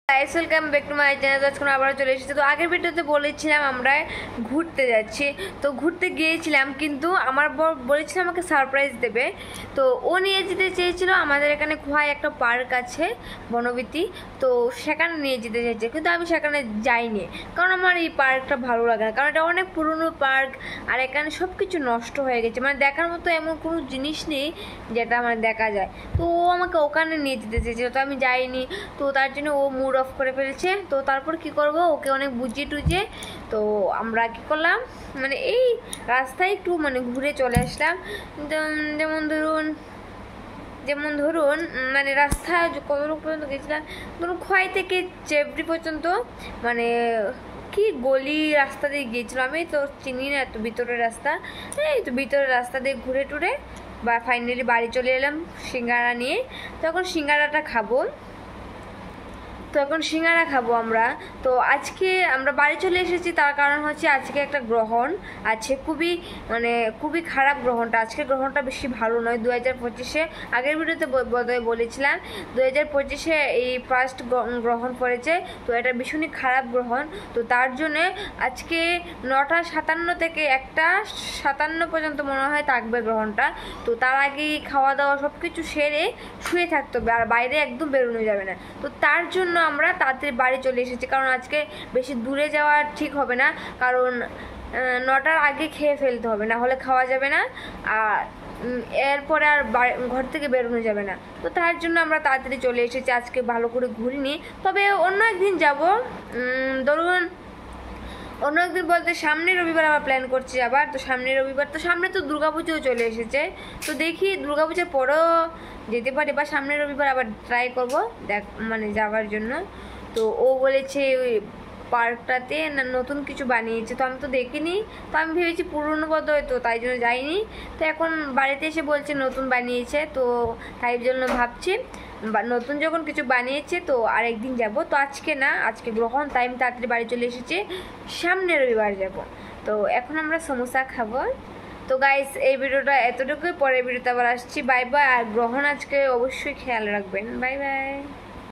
Welcome back to my channel. আজকে আবার চলে এসেছি। তো আগের ভিডিওতে বলেছিলাম আমরা ঘুরতে যাচ্ছি, তো ঘুরতে গিয়েছিলাম, কিন্তু আমার বর বলেছিল আমাকে সারপ্রাইজ দেবে। তো ও নিয়ে যেতে চেয়েছিল আমাদের এখানে খোয়াই একটা পার্ক আছে বনবীতি, তো সেখানে নিয়ে যেতে চাইছে, কিন্তু আমি সেখানে যাইনি, কারণ আমার এই পার্কটা ভালো লাগে না, কারণ এটা অনেক পুরনো পার্ক আর এখানে সব কিছু নষ্ট হয়ে গেছে, মানে দেখার মতো এমন কোনো জিনিস নেই যেটা মানে দেখা যায়। তো ও আমাকে ওখানে নিয়ে যেতে চেয়েছিল, তো আমি যাইনি, তো তার জন্য ও মুড অফ করে ফেলেছে। তো তারপর কি করব, ওকে অনেক বুঝিয়ে টুঝিয়ে তো আমরা কি করলাম, মানে এই রাস্তায় একটু মানে ঘুরে চলে আসলাম। যেমন ধরুন মানে রাস্তা কত লোক পর্যন্ত গেছিলাম, ধরুন খোয়াই থেকে চেবড়ি পর্যন্ত, মানে কি গলি রাস্তা দিয়ে গিয়েছিলাম, আমি তো চিনি না এত ভিতরের রাস্তা। এই তো ভিতরের রাস্তা দিয়ে ঘুরে টুরে বা ফাইনালি বাড়ি চলে এলাম সিঙ্গারা নিয়ে। তখন সিঙ্গারাটা খাবো, তো এখন সিঙ্গারা খাবো আমরা। তো আজকে আমরা বাড়ি চলে এসেছি, তার কারণ হচ্ছে আজকে একটা গ্রহণ আছে, খুবই খারাপ গ্রহণটা। আজকে গ্রহণটা বেশি ভালো নয়। 2025-এ আগের ভিডিওতে বোধহয় বলেছিলাম 2025-এ এই ফার্স্ট গ্রহণ পড়েছে, তো এটা ভীষণই খারাপ গ্রহণ। তো তার জন্যে আজকে 9:57 থেকে 1:57 পর্যন্ত মনে হয় থাকবে গ্রহণটা। তো তার আগেই খাওয়া দাওয়া সব কিছু সেরে শুয়ে থাকতে হবে, আর বাইরে একদম বেরোনো যাবে না। তো তার জন্য আমরা তাড়াতাড়ি বাড়ি চলে এসেছি, কারণ আজকে বেশি দূরে যাওয়া ঠিক হবে না, কারণ 9টার আগে খেয়ে ফেলতে হবে, না হলে খাওয়া যাবে না, আর এরপরে আর ঘর থেকে বেরোনো যাবে না। তো তার জন্য আমরা তাড়াতাড়ি চলে এসেছি, আজকে ভালো করে ঘুরিনি, তবে অন্য একদিন যাব। ধরুন অন্য একদিন বলতে সামনের রবিবার আমরা প্ল্যান করছি আবার। তো সামনের রবিবার, তো সামনে তো দুর্গাপুজোও চলে এসেছে, তো দেখি দুর্গাপুজোর পরেও যেতে পারি, বা সামনের রবিবার আবার ট্রাই করব মানে যাওয়ার জন্য। তো ও বলেছে ওই পার্কটাতে না নতুন কিছু বানিয়েছে, তো আমি তো দেখিনি, তো আমি ভেবেছি পুরনো বোধ হয়, তো তাই জন্য যাইনি। তো এখন বাড়িতে এসে বলছে নতুন বানিয়েছে, তো তাই জন্য ভাবছি নতুন যখন কিছু বানিয়েছে তো আরেকদিন যাব। তো আজকে না, আজকে গ্রহণ, তাই আমি তাড়াতাড়ি বাড়ি চলে এসেছি, সামনের রবিবার যাব। তো এখন আমরা সমোসা খাবো। তো গাইস এই ভিডিওটা এতটুকুই, পরের ভিডিওতে আবার আসছি। Bye bye. আর গ্রহণ আজকে অবশ্যই খেয়াল রাখবেন। Bye bye.